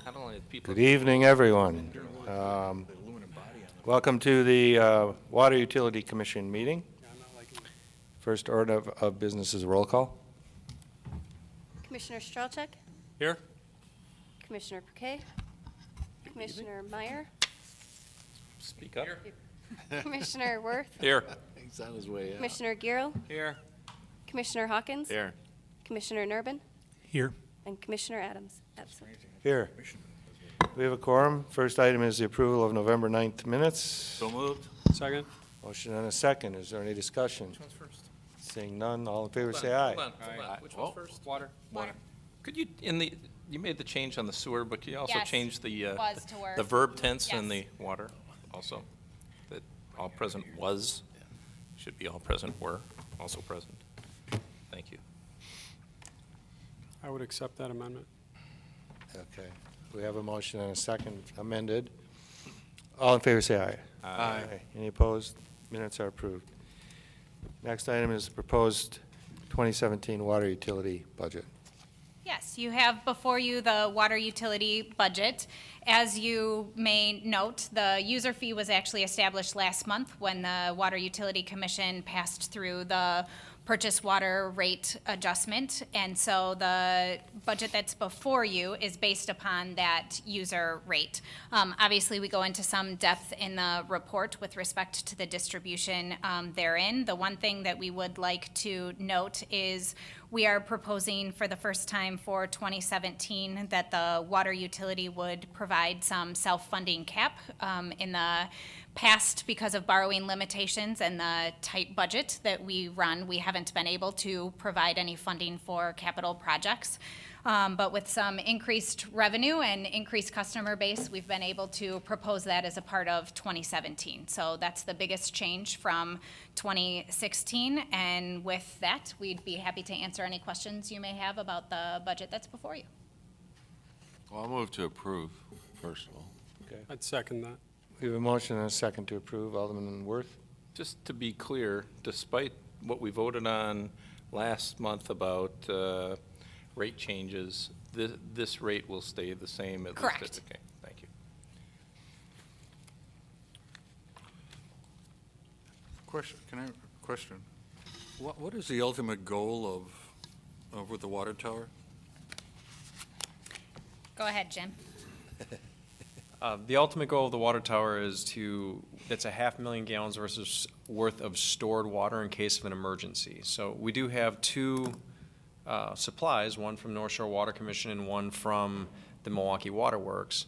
Not only the people. Good evening, everyone. Welcome to the Water Utility Commission meeting. First order of business is roll call. Commissioner Strelchuk, Here. Commissioner Paquet, Commissioner Meyer, Speak up. Commissioner Worth, Here. He's on his way out. Commissioner Giroux, Here. Commissioner Hawkins, Here. Commissioner Nurbin, Here. and Commissioner Adams. Absent. Here. We have a quorum. First item is the approval of November 9th minutes. So moved. Second. Motion and a second. Is there any discussion? Which one's first? Seeing none, all in favor say aye. Hold on. Which one's first? Water. Water. Could you, you made the change on the sewer, but could you also Yes. change the, Was to were. the verb tense in Yes. the water also? That all present was, should be all present were, also present. Thank you. I would accept that amendment. Okay. We have a motion and a second amended. All in favor say aye. Aye. Any opposed? Minutes are approved. Next item is proposed 2017 water utility budget. Yes, you have before you the water utility budget. As you may note, the user fee was actually established last month when the Water Utility Commission passed through the purchase water rate adjustment. And so the budget that's before you is based upon that user rate. Obviously, we go into some depth in the report with respect to the distribution therein. The one thing that we would like to note is we are proposing for the first time for 2017 that the water utility would provide some self-funding cap. In the past, because of borrowing limitations and the tight budget that we run, we haven't been able to provide any funding for capital projects. But with some increased revenue and increased customer base, we've been able to propose that as a part of 2017. So that's the biggest change from 2016. And with that, we'd be happy to answer any questions you may have about the budget that's before you. Well, I'll move to approve, first of all. Okay. I'd second that. We have a motion and a second to approve. Alderman Worth? Just to be clear, despite what we voted on last month about rate changes, this rate will stay the same at least? Correct. Okay, thank you. Question. What is the ultimate goal of with the water tower? Go ahead, Jim. The ultimate goal of the water tower is it's a 500,000 gallons worth of stored water in case of an emergency. So we do have two supplies, one from North Shore Water Commission and one from the Milwaukee Water Works.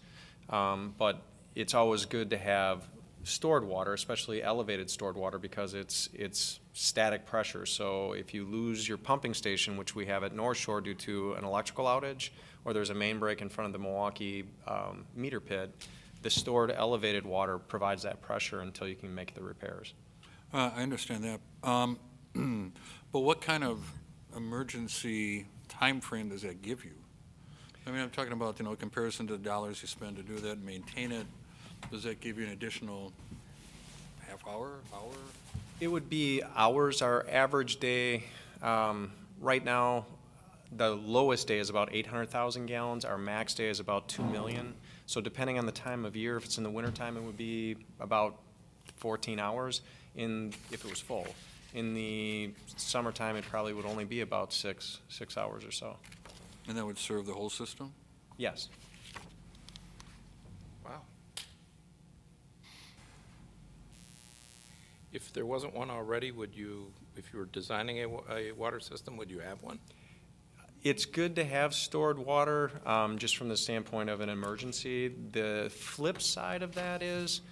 But it's always good to have stored water, especially elevated stored water, because it's static pressure. So if you lose your pumping station, which we have at North Shore due to an electrical outage, or there's a main break in front of the Milwaukee meter pit, the stored elevated water provides that pressure until you can make the repairs. I understand that. But what kind of emergency time frame does that give you? I mean, I'm talking about, comparison to the dollars you spend to do that and maintain it. Does that give you an additional half hour? It would be hours. Our average day, right now, the lowest day is about 800,000 gallons. Our max day is about 2 million. So depending on the time of year, if it's in the wintertime, it would be about 14 hours if it was full. In the summertime, it probably would only be about six hours or so. And that would serve the whole system? Yes. Wow. If there wasn't one already, if you were designing a water system, would you have one? It's good to have stored water, just from the standpoint of an emergency. The flip side of that is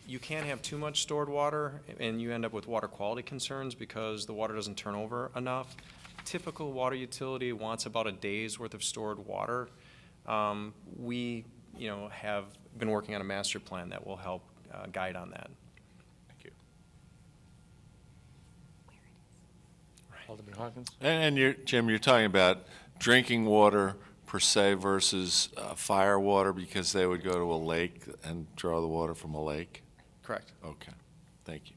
you can't have too much stored water, and you end up with water quality concerns because the water doesn't turn over enough. Typical water utility wants about a day's worth of stored water. We, have been working on a master plan that will help guide on that. Thank you. Alderman Hawkins? And Jim, you're talking about drinking water per se versus fire water because they would go to a lake and draw the water from a lake? Correct. Okay, thank you.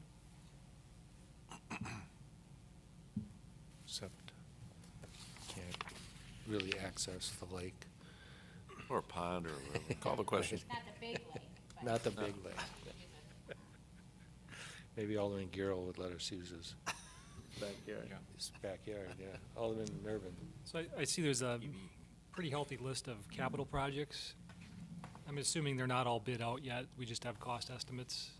Except can't really access the lake. Or a pond or whatever. Call the question. Not the big lake. Not the big lake. Maybe Alderman Garrell would let us use his backyard, yeah. Alderman Nervin. So I see there's a pretty healthy list of capital projects. I'm assuming they're not all bid out yet. We just have cost estimates.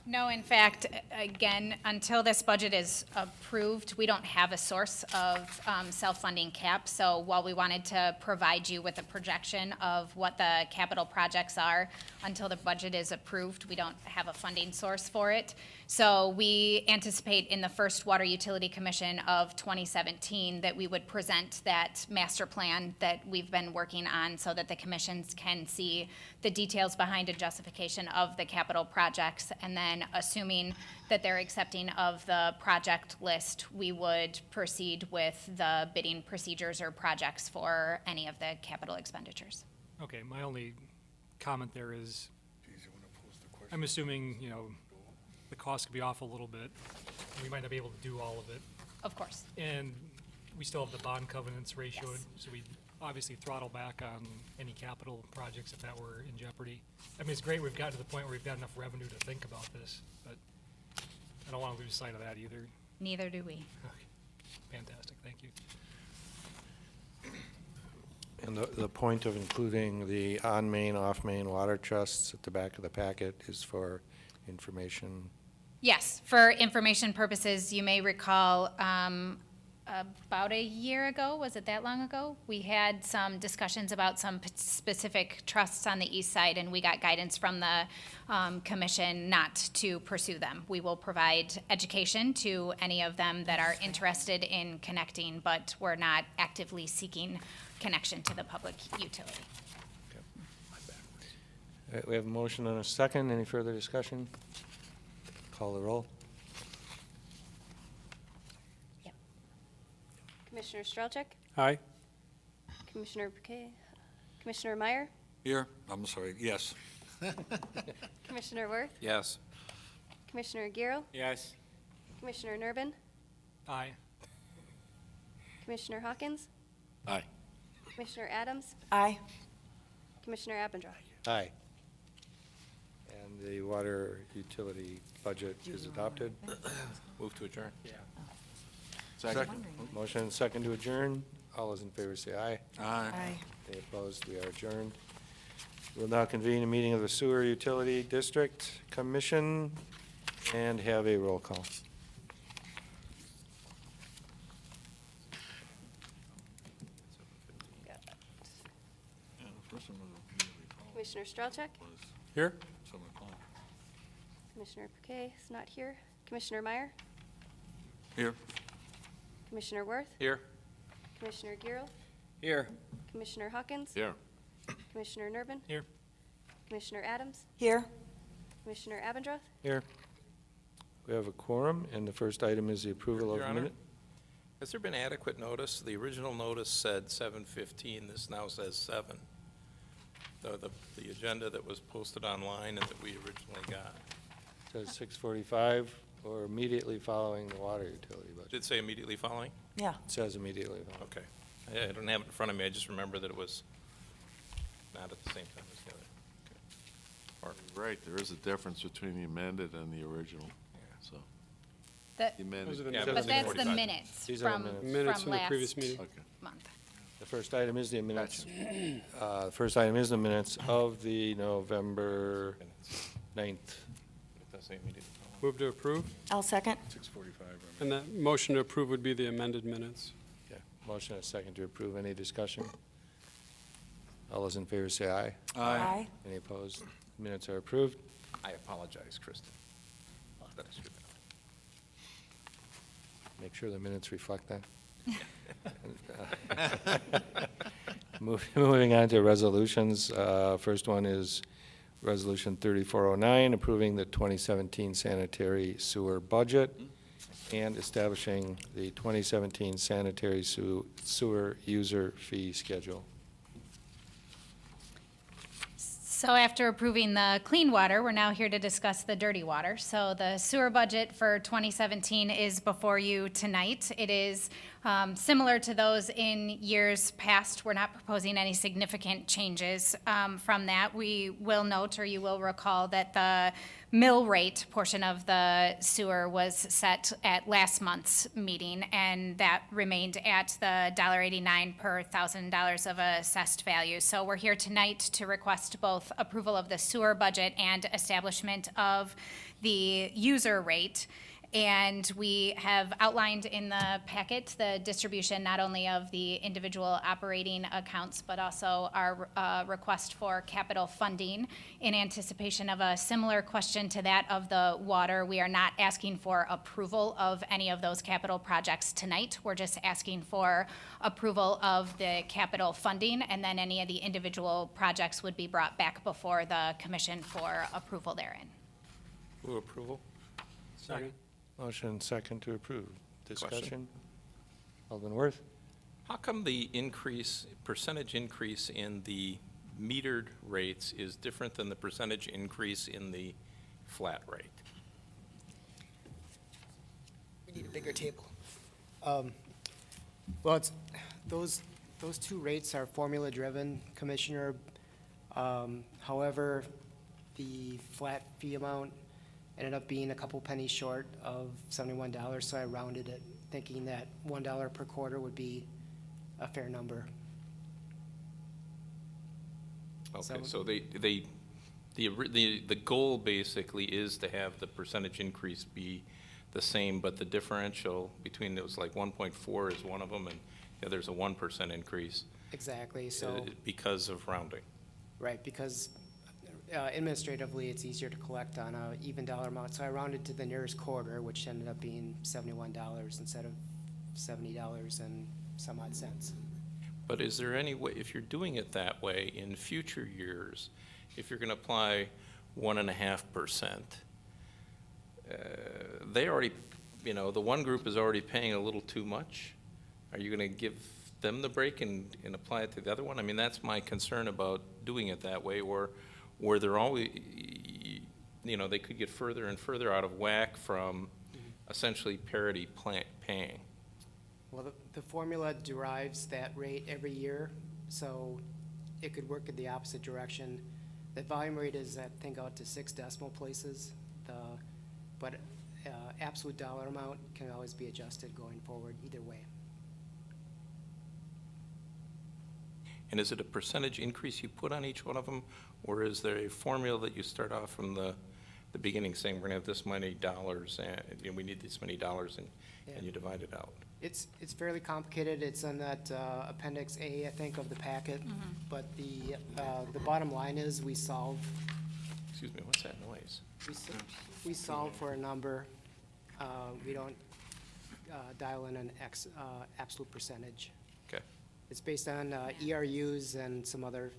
No, in fact, again, until this budget is approved, we don't have a source of self-funding cap. So while we wanted to provide you with a projection of what the capital projects are, until the budget is approved, we don't have a funding source for it. So we anticipate in the first Water Utility Commission of 2017 that we would present that master plan that we've been working on so that the commissions can see the details behind a justification of the capital projects. And then assuming that they're accepting of the project list, we would proceed with the bidding procedures or projects for any of the capital expenditures. Okay, my only comment there is, I'm assuming, the cost could be off a little bit. We might not be able to do all of it. Of course. And we still have the bond covenants ratioed, Yes. so we obviously throttle back on any capital projects if that were in jeopardy. I mean, it's great we've gotten to the point where we've got enough revenue to think about this, but I don't want to lose sight of that either. Neither do we. Okay, fantastic, thank you. And the point of including the on-main, off-main water trusts at the back of the packet is for information. Yes, for information purposes, you may recall, about a year ago, was it that long ago? We had some discussions about some specific trusts on the east side, and we got guidance from the commission not to pursue them. We will provide education to any of them that are interested in connecting, but we're not actively seeking connection to the public utility. All right, we have a motion and a second. Any further discussion? Call the roll. Commissioner Strelczyk, Aye. Commissioner Bouquet, Commissioner Meyer, Here, I'm sorry, yes. Commissioner Worth, Yes. Commissioner Garrell, Yes. Commissioner Nervin, Aye. Commissioner Hawkins, Aye. Commissioner Adams, Aye. Commissioner Abendroth. Aye. And the water utility budget is adopted. Move to adjourn. Second. Motion and second to adjourn. All those in favor say aye. Aye. Any opposed? We are adjourned. We'll now convene a meeting of the Sewer Utility District Commission and have a roll call. Yeah, the first one was immediately followed Commissioner Strelczyk, was Here? 7 o'clock. Commissioner Bouquet is not here. Commissioner Meyer, Here. Commissioner Worth, Here. Commissioner Garrell, Here. Commissioner Hawkins, Here. Commissioner Nervin, Here. Commissioner Adams, Here. Commissioner Abendroth. Here. We have a quorum, and the first item is the approval Your of Honor? minute. Has there been adequate notice? The original notice said 7:15, this now says 7. The agenda that was posted online and that we originally got. Says 6:45 or immediately following the water utility budget. Did it say immediately following? Yeah. It says immediately following. Okay. I don't have it in front of me, I just remember that it was not at the same time as the other. Okay. Or, Right, there is a difference between the amended and the original, so. The- The amended. Those are the Yeah, But minutes. that's the 45. minutes These are the from, minutes. Minutes from the previous last meeting. Okay. month. The first item is the minutes. The first item is the minutes of the November minutes. 9th. It does say immediately following. Move to approve? I'll second. 6:45. And that motion to approve would be the amended minutes. Okay. Motion and a second to approve. Any discussion? All those in favor say aye. Aye. Any opposed? Minutes are approved. I apologize, Kristen. That I should have. Make sure the minutes reflect that. Moving on to resolutions. First one is Resolution 3409, approving the 2017 sanitary sewer budget and establishing the 2017 sanitary sewer user fee schedule. So after approving the clean water, we're now here to discuss the dirty water. So the sewer budget for 2017 is before you tonight. It is Similar to those in years past, we're not proposing any significant changes from that. We will note, or you will recall, that the mill rate portion of the sewer was set at last month's meeting, and that remained at the $1.89 per $1,000 of assessed value. So we're here tonight to request both approval of the sewer budget and establishment of the user rate. And we have outlined in the packet the distribution not only of the individual operating accounts, but also our request for capital funding in anticipation of a similar question to that of the water. We are not asking for approval of any of those capital projects tonight. We're just asking for approval of the capital funding, and then any of the individual projects would be brought back before the commission for approval therein. Move approval? Second. Motion second to approve. Question. Discussion? Alderman Worth? How come the percentage increase in the metered rates is different than the percentage increase in the flat rate? We need a bigger table. Well, it's, those two rates are formula-driven, Commissioner. However, the flat fee amount ended up being a couple pennies short of $71, so I rounded it, thinking that $1 per quarter would be a fair number. Okay, so the goal basically is to have the percentage increase be the same, but the differential between those, like 1.4 is one of them, and the other's a 1% increase. Exactly, so, Because of rounding. right, because administratively, it's easier to collect on a even dollar amount, so I rounded to the nearest quarter, which ended up being $71 instead of $70 and some odd cents. But is there any way, if you're doing it that way in future years, if you're gonna apply 1.5%, they already, the one group is already paying a little too much? Are you gonna give them the break and apply it to the other one? I mean, that's my concern about doing it that way, or where they're always, they could get further and further out of whack from essentially parity paying. Well, the formula derives that rate every year, so it could work in the opposite direction. The volume rate is, I think, out to 6 decimal places, but absolute dollar amount can always be adjusted going forward either way. And is it a percentage increase you put on each one of them, or is there a formula that you start off from the beginning saying, we're gonna have this many dollars, and we need this many dollars, and you divide it out? It's fairly complicated. It's in that Appendix A, I think, of the packet. But the bottom line is we solve, Excuse me, what's that noise? we solve for a number. We don't dial in an absolute percentage. Okay. It's based on ERUs and some other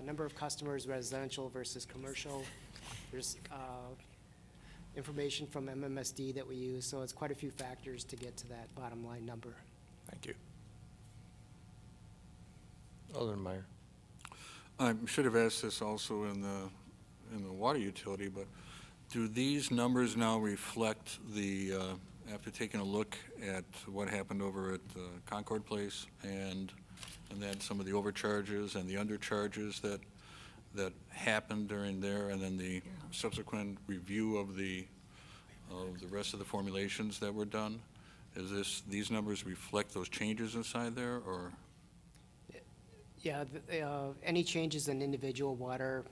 number of customers, residential versus commercial. There's information from MMSD that we use, so it's quite a few factors to get to that bottom line number. Thank you. Alderman Meyer? I should have asked this also in the water utility, but do these numbers now reflect after taking a look at what happened over at Concord Place and then some of the overcharges and the undercharges that happened during there, and then the subsequent review of the rest of the formulations that were done? These numbers reflect those changes inside there, or? Yeah, any changes in individual water,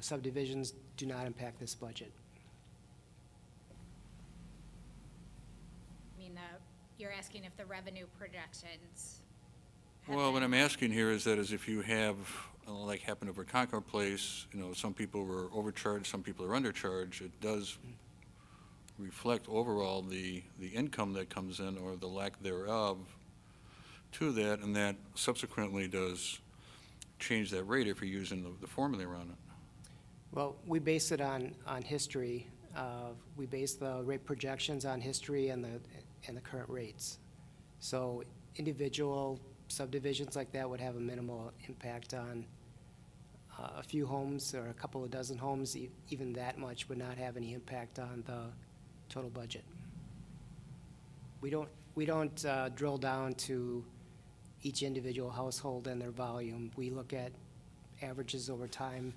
subdivisions do not impact this budget. I mean, you're asking if the revenue projections. Well, what I'm asking here is that if you have, like happened over Concord Place, some people were overcharged, some people are undercharged, it does reflect overall the income that comes in or the lack thereof to that, and that subsequently does change that rate if you're using the formula around it. Well, we base it on history. We base the rate projections on history and the current rates. So individual subdivisions like that would have a minimal impact on a few homes or a couple of dozen homes. Even that much would not have any impact on the total budget. We We don't drill down to each individual household and their volume. We look at averages over time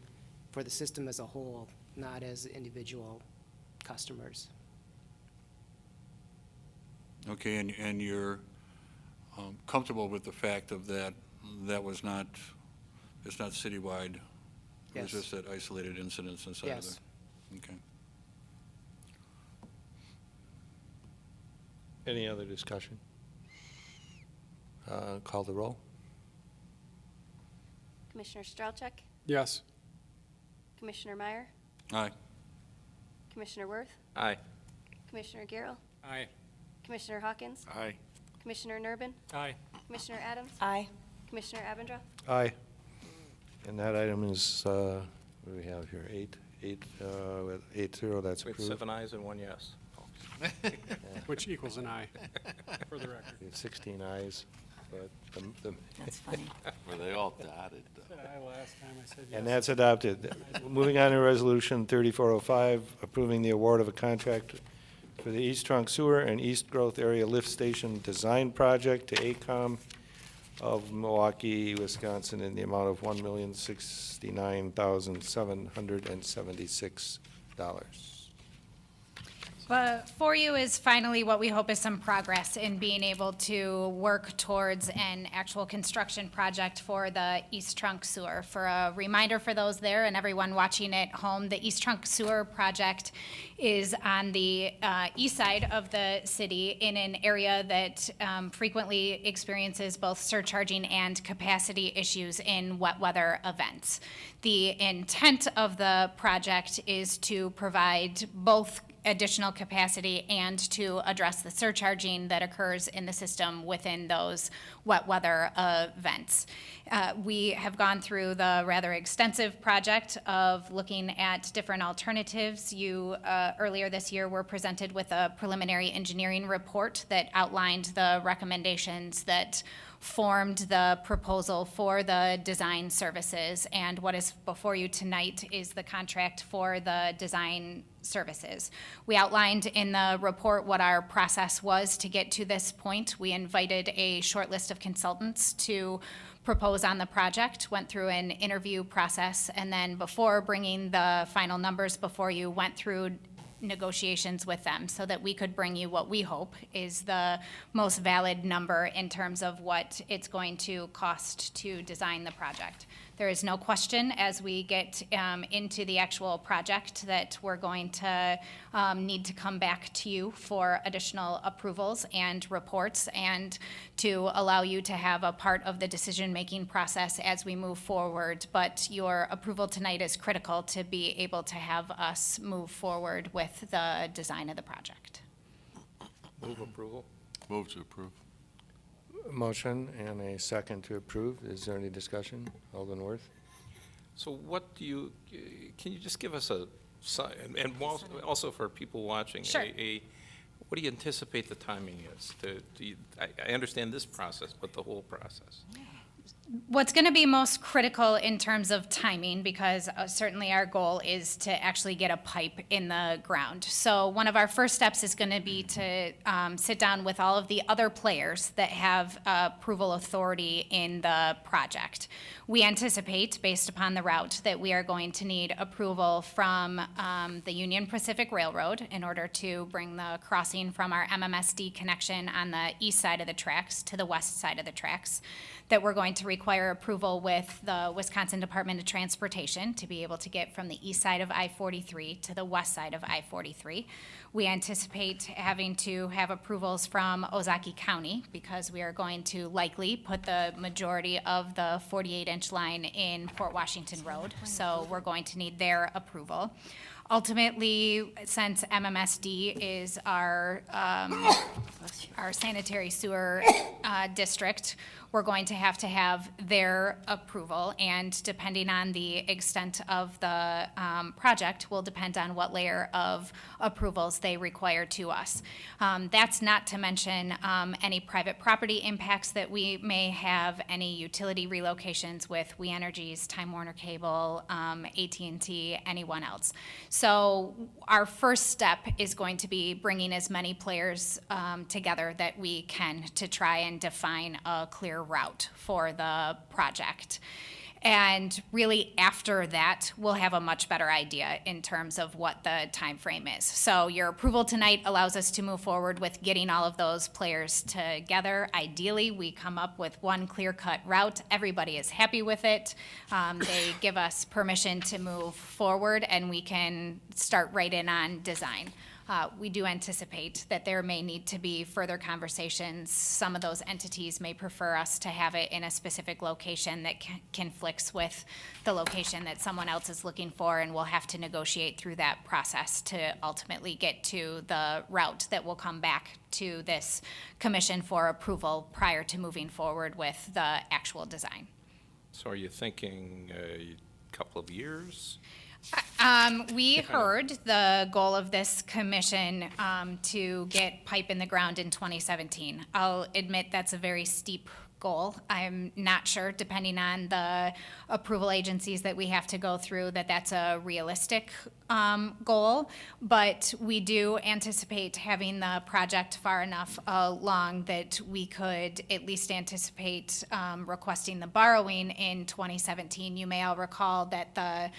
for the system as a whole, not as individual customers. Okay, and you're comfortable with the fact of that, it's not citywide? It was Yes. just that isolated incidents inside of Yes. there? Okay. Any other discussion? Call the roll. Commissioner Strelchuk, Yes. Commissioner Meyer, Aye. Commissioner Worth, Aye. Commissioner Garrell, Aye. Commissioner Hawkins, Aye. Commissioner Nervin, Aye. Commissioner Adams, Aye. Commissioner Abendroth. Aye. And that item is, what do we have here, with 8-0, that's With approved. 7 ayes and 1 yes. Which equals an aye, for the record. We have 16 ayes, but the That's funny. Were they all dotted, though? Said aye last time, I said yes. And that's adopted. Moving on to Resolution 3405, approving the award of a contract for the East Trunk Sewer and East Growth Area Lift Station Design Project to AECOM of Milwaukee, Wisconsin, in the amount of $1,069,776. But for you is finally what we hope is some progress in being able to work towards an actual construction project for the East Trunk Sewer. For a reminder for those there and everyone watching at home, the East Trunk Sewer project is on the east side of the city in an area that frequently experiences both surcharging and capacity issues in wet weather events. The intent of the project is to provide both additional capacity and to address the surcharging that occurs in the system within those wet weather events. We have gone through the rather extensive project of looking at different alternatives. You, earlier this year, were presented with a preliminary engineering report that outlined the recommendations that formed the proposal for the design services, and what is before you tonight is the contract for the design services. We outlined in the report what our process was to get to this point. We invited a short list of consultants to propose on the project, went through an interview process, and then before bringing the final numbers before you, went through negotiations with them so that we could bring you what we hope is the most valid number in terms of what it's going to cost to design the project. There is no question as we get into the actual project that we're going to need to come back to you for additional approvals and reports and to allow you to have a part of the decision-making process as we move forward. But your approval tonight is critical to be able to have us move forward with the design of the project. Move approval. Move to approve. Motion and a second to approve. Is there any discussion? Alderman Worth? So what do you, can you just give us a, and also for people watching, Sure. what do you anticipate the timing is? I understand this process, but the whole process. What's going to be most critical in terms of timing, because certainly our goal is to actually get a pipe in the ground. So one of our first steps is going to be to sit down with all of the other players that have approval authority in the project. We anticipate, based upon the route, that we are going to need approval from the Union Pacific Railroad in order to bring the crossing from our MMSD connection on the east side of the tracks to the west side of the tracks, that we're going to require approval with the Wisconsin Department of Transportation to be able to get from the east side of I-43 to the west side of I-43. We anticipate having to have approvals from Ozaki County because we are going to likely put the majority of the 48-inch line in Port Washington Road, so we're going to need their approval. Ultimately, since MMSD is our sanitary sewer district, we're going to have their approval, and depending on the extent of the project will depend on what layer of approvals they require to us. That's not to mention any private property impacts that we may have, any utility relocations with We Energies, Time Warner Cable, AT&T, anyone else. So our first step is going to be bringing as many players together that we can to try and define a clear route for the project. And really, after that, we'll have a much better idea in terms of what the time frame is. So your approval tonight allows us to move forward with getting all of those players together. Ideally, we come up with one clear-cut route. Everybody is happy with it. They give us permission to move forward, and we can start right in on design. We do anticipate that there may need to be further conversations. Some of those entities may prefer us to have it in a specific location that conflicts with the location that someone else is looking for, and we'll have to negotiate through that process to ultimately get to the route that will come back to this commission for approval prior to moving forward with the actual design. So are you thinking a couple of years? We heard the goal of this commission to get pipe in the ground in 2017. I'll admit that's a very steep goal. I'm not sure, depending on the approval agencies that we have to go through, that that's a realistic goal. But we do anticipate having the project far enough along that we could at least anticipate requesting the borrowing in 2017. You may all recall that the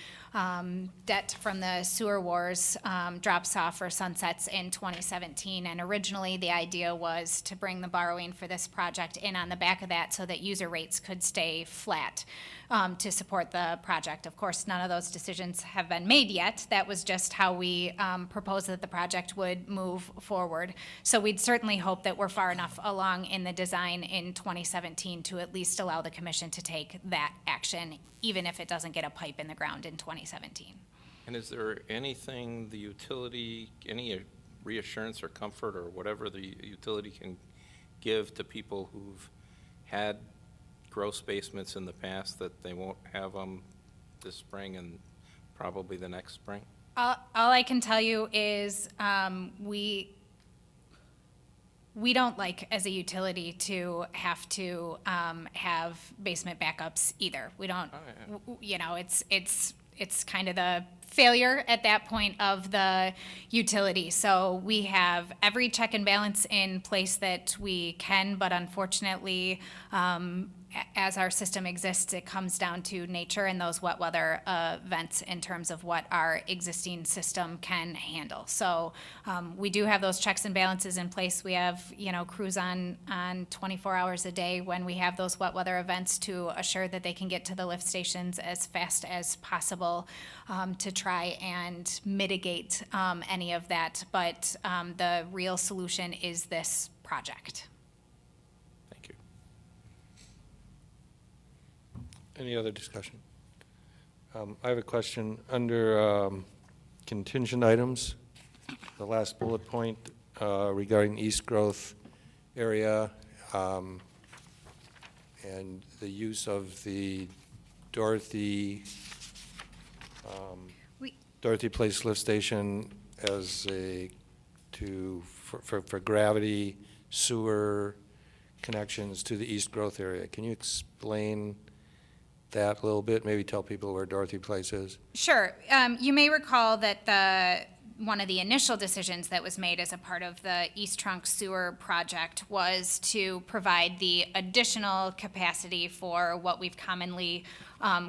debt from the sewer wars drops off or sunsets in 2017. And originally, the idea was to bring the borrowing for this project in on the back of that so that user rates could stay flat to support the project. Of course, none of those decisions have been made yet. That was just how we proposed that the project would move forward. So we'd certainly hope that we're far enough along in the design in 2017 to at least allow the commission to take that action, even if it doesn't get a pipe in the ground in 2017. And is there anything the utility, any reassurance or comfort or whatever the utility can give to people who've had gross basements in the past that they won't have them this spring and probably the next spring? All I can tell you is we don't like, as a utility, to have to have basement backups either. We don't, you know, it's kind of the failure at that point of the utility. So we have every check and balance in place that we can, but unfortunately, as our system exists, it comes down to nature and those wet weather events in terms of what our existing system can handle. So we do have those checks and balances in place. We have, you know, crews on 24 hours a day when we have those wet weather events to assure that they can get to the lift stations as fast as possible to try and mitigate any of that. But the real solution is this project. Thank you. Any other discussion? I have a question. Under contingent items, the last bullet point regarding East Growth area and the use of the Dorothy Place lift station as for gravity sewer connections to the East Growth area. Can you explain that a little bit? Maybe tell people where Dorothy Place is. Sure. You may recall that one of the initial decisions that was made as a part of the East Trunk Sewer project was to provide the additional capacity for what we've commonly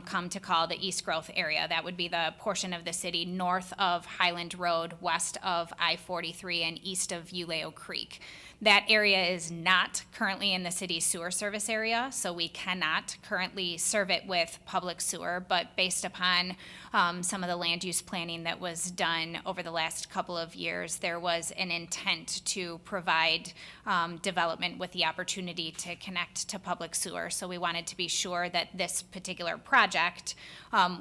come to call the East Growth area. That would be the portion of the city north of Highland Road, west of I-43, and east of Uleo Creek. That area is not currently in the city's sewer service area, so we cannot currently serve it with public sewer, but based upon some of the land use planning that was done over the last couple of years, there was an intent to provide development with the opportunity to connect to public sewer. So we wanted to be sure that this particular project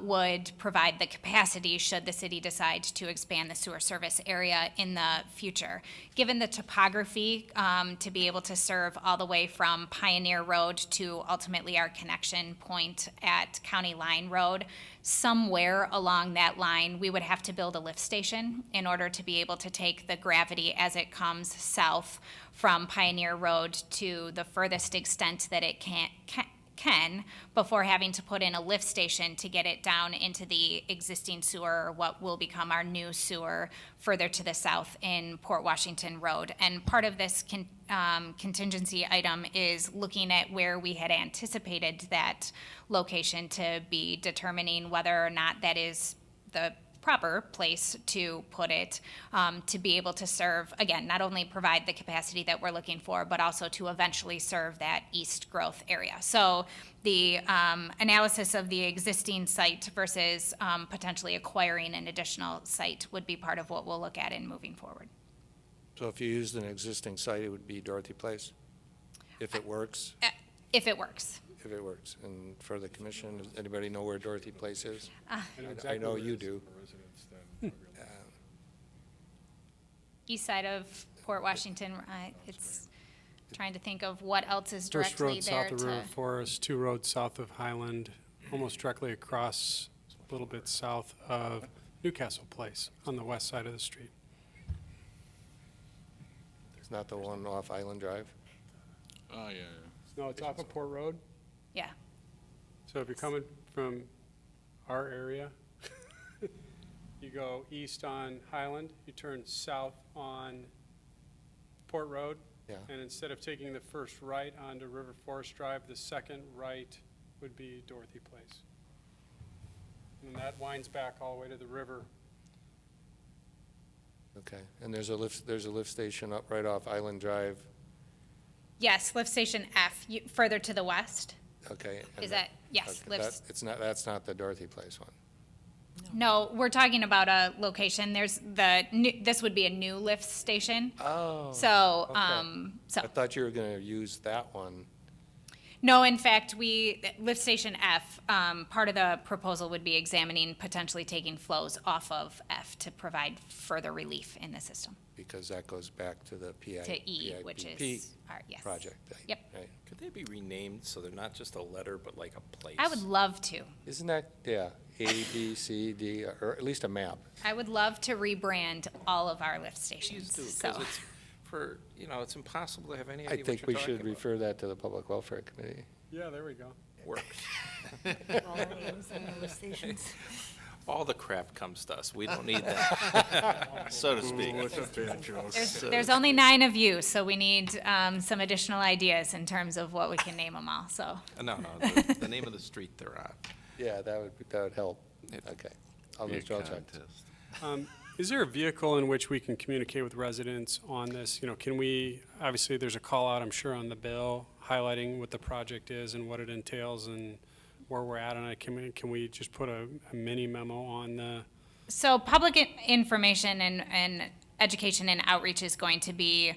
would provide the capacity should the city decide to expand the sewer service area in the future. Given the topography, to be able to serve all the way from Pioneer Road to ultimately our connection point at County Line Road, somewhere along that line, we would have to build a lift station in order to be able to take the gravity as it comes south from Pioneer Road to the furthest extent that it can before having to put in a lift station to get it down into the existing sewer, or what will become our new sewer further to the south in Port Washington Road. And part of this contingency item is looking at where we had anticipated that location to be, determining whether or not that is the proper place to put it, to be able to serve, again, not only provide the capacity that we're looking for, but also to eventually serve that east growth area. So the analysis of the existing site versus potentially acquiring an additional site would be part of what we'll look at in moving forward. So if you used an existing site, it would be Dorothy Place? If it works? If it works. If it works. And for the commission, does anybody know where Dorothy Place is? exactly I know where it you is. do. East side of Port Washington, it's trying to think of what else is First directly road there south of to. River Forest, 2 roads south of Highland, almost directly across, a little bit south of Newcastle Place on the west side of the street. It's not the one off Island Drive? Oh, yeah, No, it's off of Port Road. Yeah. So if you're coming from our area, you go east on Highland, you turn south on Port Road. Yeah. And instead of taking the first right onto River Forest Drive, the second right would be Dorothy Place. And that winds back all the way to the river. Okay. And there's a lift station up right off Island Drive. Yes, lift station F, further to the west. Okay. and Is that, yes, okay, lifts. that's not the Dorothy Place one. No, we're talking about a location. There's this would be a new lift station. Oh. So, okay. I thought you were going to use that one. no, in fact, lift station F, part of the proposal would be examining potentially taking flows off of F to provide further relief in the system Because that goes back to the to E, which PIPP is our, yes. project. Yep. Right. Could they be renamed so they're not just a letter, but like a place? I would love to. Isn't that, A, B, C, D, or at least a map? I would love to rebrand all of our lift Please stations. do, So, because it's it's impossible to have any I idea what think you're we talking should about. refer that to the Public Welfare Committee. Yeah, there we go. Works. All the crap comes to us. We don't need that. So to speak. there's only 9 of you, so we need some additional ideas in terms of what we can name them all, so. No, the name of the street they're on. Yeah, that would help. It- Okay. I'll Be a withdraw check. contest. Is there a vehicle in which we can communicate with residents on this? You know, can we, obviously, there's a call out, I'm sure, on the bill highlighting what the project is and what it entails and where we're at on it. Can we just put a mini memo on the, So public information and education and outreach is going to be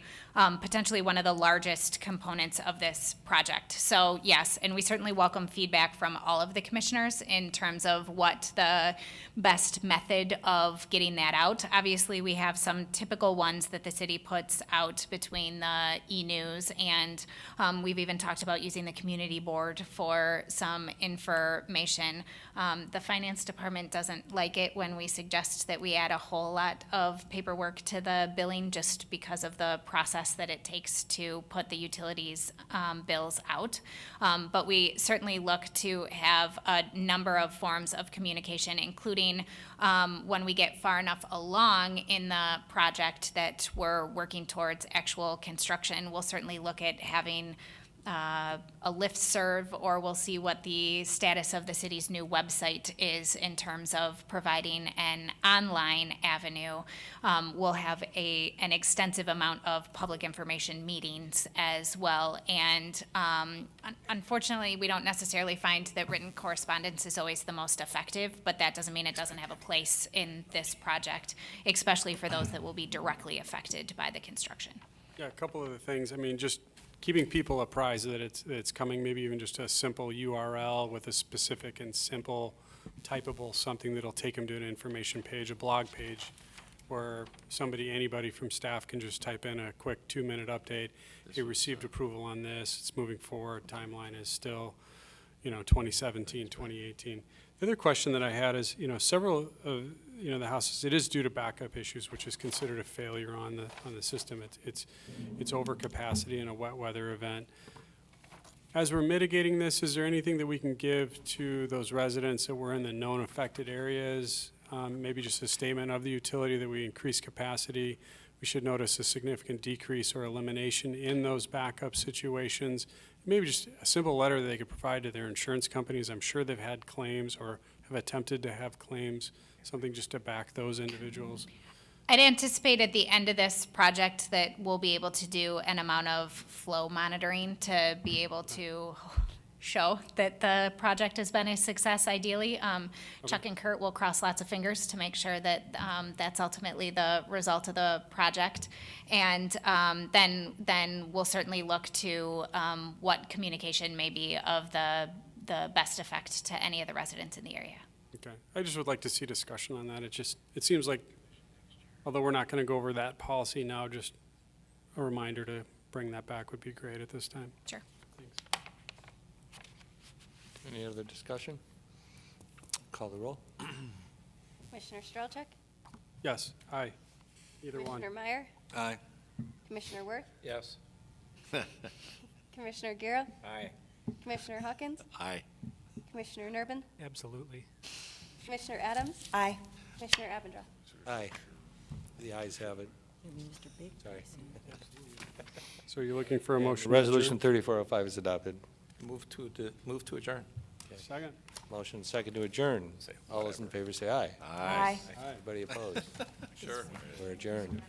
potentially one of the largest components of this project. So yes, and we certainly welcome feedback from all of the commissioners in terms of what the best method of getting that out. Obviously, we have some typical ones that the city puts out between the e-news, and we've even talked about using the community board for some information. The finance department doesn't like it when we suggest that we add a whole lot of paperwork to the billing just because of the process that it takes to put the utilities bills out. But we certainly look to have a number of forms of communication, including when we get far enough along in the project that we're working towards actual construction. We'll certainly look at having a listserv, or we'll see what the status of the city's new website is in terms of providing an online avenue. We'll have an extensive amount of public information meetings as well. And unfortunately, we don't necessarily find that written correspondence is always the most effective, but that doesn't mean it doesn't have a place in this project, especially for those that will be directly affected by the construction. yeah, a couple of the things, I mean, just keeping people apprised that it's coming, maybe even just a simple URL with a specific and simple typable something that'll take them to an information page, a blog page, where anybody from staff can just type in a quick 2-minute update. He received approval on this, it's moving forward, timeline is still, 2017, 2018. The other question that I had is, several of, the houses, it is due to backup issues, which is considered a failure on the system. It's overcapacity in a wet weather event. As we're mitigating this, is there anything that we can give to those residents that were in the known affected areas? Maybe just a statement of the utility that we increase capacity. We should notice a significant decrease or elimination in those backup situations. Maybe just a simple letter that they could provide to their insurance companies. I'm sure they've had claims or have attempted to have claims, something just to back those individuals. I'd anticipate at the end of this project that we'll be able to do an amount of flow monitoring to be able to show that the project has been a success ideally. Chuck and Kurt will cross lots of fingers to make sure that that's ultimately the result of the project. And then we'll certainly look to what communication may be of the best effect to any of the residents in the area. Okay, I just would like to see discussion on that. It seems like, although we're not going to go over that policy now, just a reminder to bring that back would be great at this time. Sure. Any other discussion? Call the roll. Commissioner Strelczyk, Yes, aye, either one. Commissioner Meyer, Aye. Commissioner Worth, Yes. Commissioner Garrett, Aye. Commissioner Hawkins, Aye. Commissioner Nervin, Absolutely. Commissioner Adams, Aye. Commissioner Abendroth. Aye. The ayes have it. Sorry. So you're looking for a And motion? to Resolution 3405 is adopted. Move to adjourn. adjourn? Second? Motion second to adjourn. Say All those in favor say aye. Aye. Aye. Anybody opposed? Sure. We're adjourned.